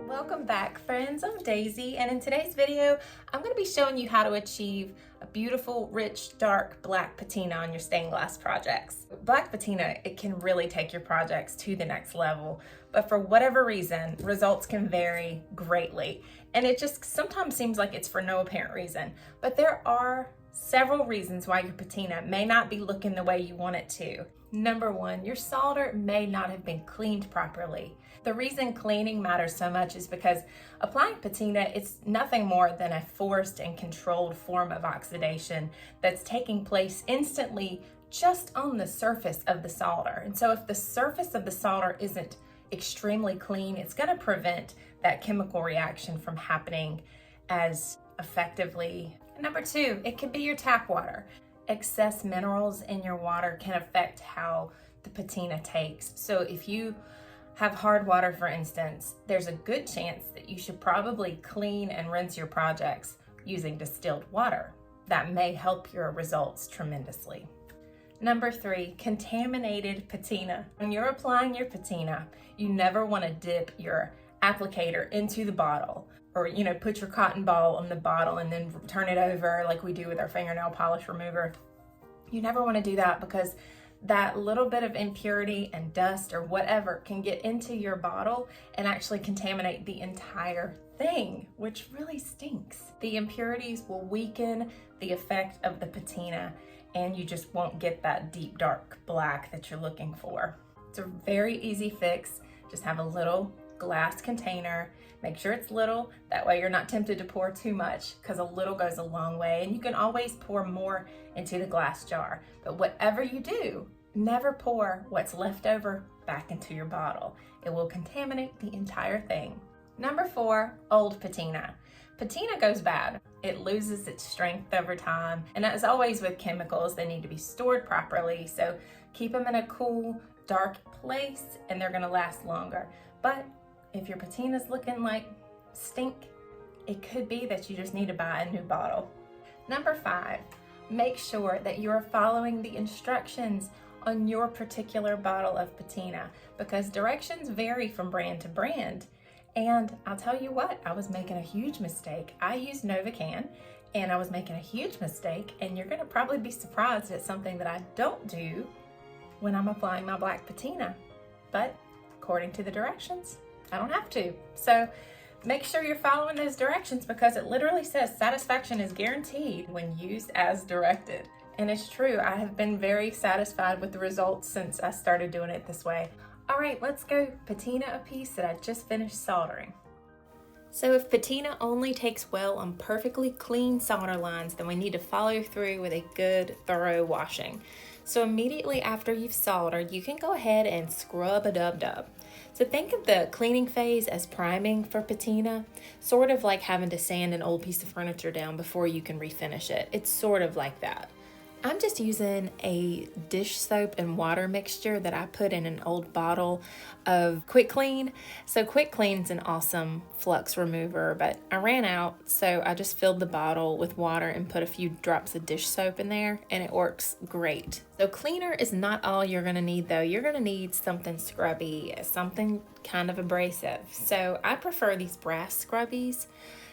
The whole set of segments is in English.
Welcome back, friends. I'm Daisy, and in today's video I'm going to be showing you how to achieve a beautiful, rich, dark black patina on your stained glass projects. Black patina, it can really take your projects to the next level, but for whatever reason results can vary greatly, and it just sometimes seems like it's for no apparent reason. But there are several reasons why your patina may not be looking the way you want it to. Number one, your solder may not have been cleaned properly. The reason cleaning matters so much is because applying patina, it's nothing more than a forced and controlled form of oxidation that's taking place instantly just on the surface of the solder. And so if the surface of the solder isn't extremely clean, it's going to prevent that chemical reaction from happening as effectively. Number two, it could be your tap water. Excess minerals in your water can affect how the patina takes. So if you have hard water, for instance, there's a good chance that you should probably clean and rinse your projects using distilled water. That may help your results tremendously. Number three, contaminated patina. When you're applying your patina, you never want to dip your applicator into the bottle, or put your cotton ball on the bottle and then turn it over like we do with our fingernail polish remover. You never want to do that, because that little bit of impurity and dust or whatever can get into your bottle and actually contaminate the entire thing, which really stinks. The impurities will weaken the effect of the patina, and you just won't get that deep dark black that you're looking for. It's a very easy fix. Just have a little glass container. Make sure it's little, that way you're not tempted to pour too much, because a little goes a long way, and you can always pour more into the glass jar. But whatever you do, never pour what's left over back into your bottle. It will contaminate the entire thing. Number four, old patina. Patina goes bad. It loses its strength over time, and as always with chemicals, they need to be stored properly, so keep them in a cool, dark place and they're gonna last longer. But if your patina's looking like stink, it could be that you just need to buy a new bottle. Number five, make sure that you're following the instructions on your particular bottle of patina, because directions vary from brand to brand. And I'll tell you what, I was making a huge mistake. I used Novacan, and I was making a huge mistake, and you're gonna probably be surprised at something that I don't do when I'm applying my black patina. But according to the directions, I don't have to. So make sure you're following those directions, because it literally says satisfaction is guaranteed when used as directed. And it's true, I have been very satisfied with the results since I started doing it this way. All right, let's go patina a piece that I just finished soldering. So if patina only takes well on perfectly clean solder lines, then we need to follow through with a good, thorough washing. So immediately after you've soldered, you can go ahead and scrub a dub-dub. So think of the cleaning phase as priming for patina, sort of like having to sand an old piece of furniture down before you can refinish it. It's sort of like that. I'm just using a dish soap and water mixture that I put in an old bottle of Quick Clean. So Quick Clean's an awesome flux remover, but I ran out, so I just filled the bottle with water and put a few drops of dish soap in there, and it works great. So cleaner is not all you're gonna need though. You're gonna need something scrubby, something kind of abrasive. So I prefer these brass scrubbies.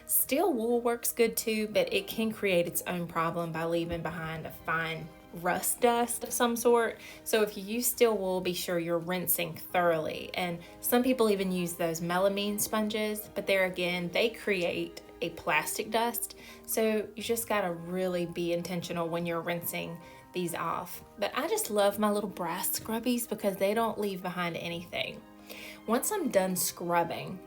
Steel wool works good too, but it can create its own problem by leaving behind a fine rust dust of some sort. So if you use steel wool, be sure you're rinsing thoroughly. And some people even use those melamine sponges, but there again, they create a plastic dust. So you just gotta really be intentional when you're rinsing these off. But I just love my little brass scrubbies because they don't leave behind anything. Once I'm done scrubbing,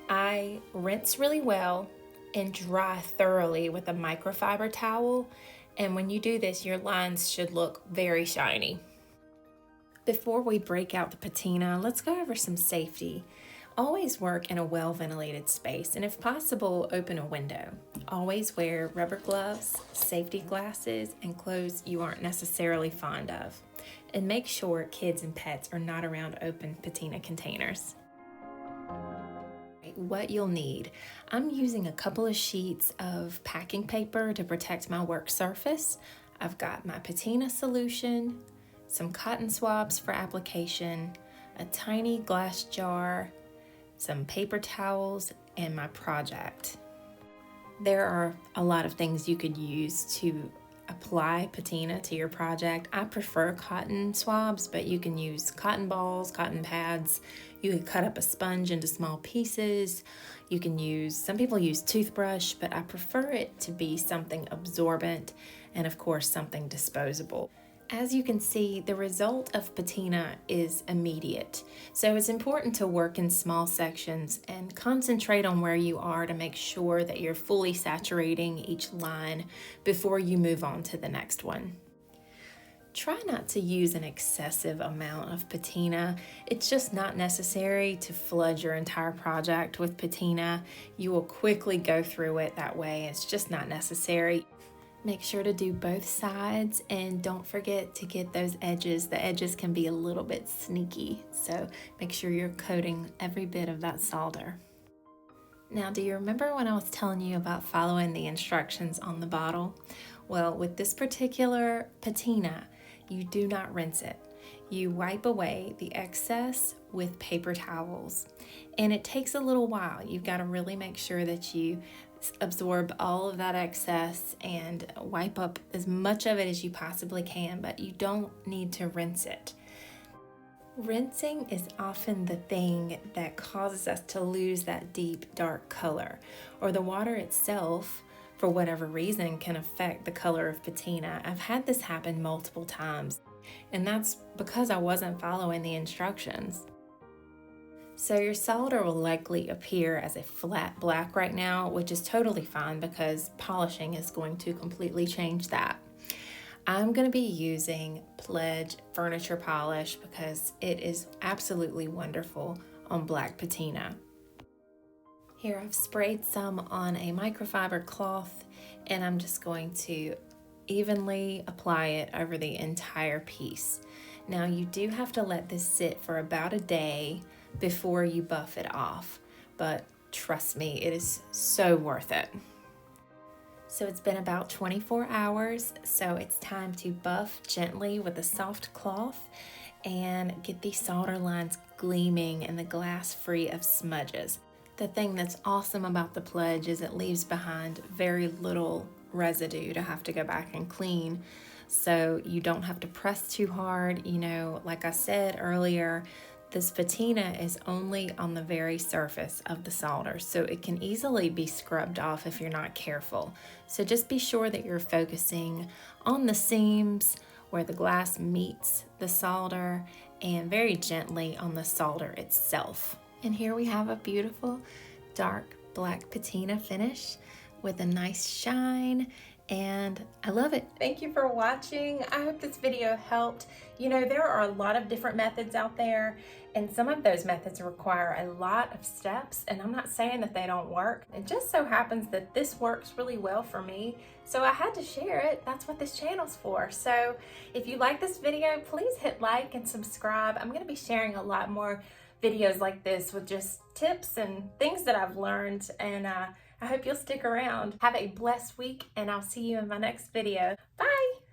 I rinse really well and dry thoroughly with a microfiber towel. And when you do this, your lines should look very shiny. Before we break out the patina, let's go over some safety. Always work in a well-ventilated space, and if possible, open a window. Always wear rubber gloves, safety glasses, and clothes you aren't necessarily fond of. And make sure kids and pets are not around open patina containers. What you'll need. I'm using a couple of sheets of packing paper to protect my work surface. I've got my patina solution, some cotton swabs for application, a tiny glass jar, some paper towels, and my project. There are a lot of things you could use to apply patina to your project. I prefer cotton swabs, but you can use cotton balls, cotton pads. You could cut up a sponge into small pieces. You can use, some people use toothbrush, but I prefer it to be something absorbent and of course something disposable. As you can see, the result of patina is immediate. So it's important to work in small sections and concentrate on where you are to make sure that you're fully saturating each line before you move on to the next one. Try not to use an excessive amount of patina. It's just not necessary to flood your entire project with patina. You will quickly go through it that way. It's just not necessary. Make sure to do both sides and don't forget to get those edges. The edges can be a little bit sneaky, so make sure you're coating every bit of that solder. Now, do you remember when I was telling you about following the instructions on the bottle? Well, with this particular patina, you do not rinse it. You wipe away the excess with paper towels, and it takes a little while. You've got to really make sure that you absorb all of that excess and wipe up as much of it as you possibly can, but you don't need to rinse it. Rinsing is often the thing that causes us to lose that deep, dark color, or the water itself, for whatever reason, can affect the color of patina. I've had this happen multiple times, and that's because I wasn't following the instructions. So your solder will likely appear as a flat black right now, which is totally fine because polishing is going to completely change that. I'm going to be using Pledge furniture polish because it is absolutely wonderful on black patina. Here I've sprayed some on a microfiber cloth, and I'm just going to evenly apply it over the entire piece. Now you do have to let this sit for about a day before you buff it off, but trust me, it is so worth it. So it's been about 24 hours, so it's time to buff gently with a soft cloth and get these solder lines gleaming and the glass free of smudges. The thing that's awesome about the Pledge is it leaves behind very little residue to have to go back and clean, so you don't have to press too hard. You know, like I said earlier, this patina is only on the very surface of the solder, so it can easily be scrubbed off if you're not careful. So just be sure that you're focusing on the seams where the glass meets the solder and very gently on the solder itself. And here we have a beautiful dark black patina finish with a nice shine, and I love it. Thank you for watching. I hope this video helped. You know, there are a lot of different methods out there, and some of those methods require a lot of steps, and I'm not saying that they don't work. It just so happens that this works really well for me, so I had to share it. That's what this channel's for. So if you like this video, please hit like and subscribe. I'm gonna be sharing a lot more videos like this with just tips and things that I've learned, and I hope you'll stick around. Have a blessed week, and I'll see you in my next video. Bye!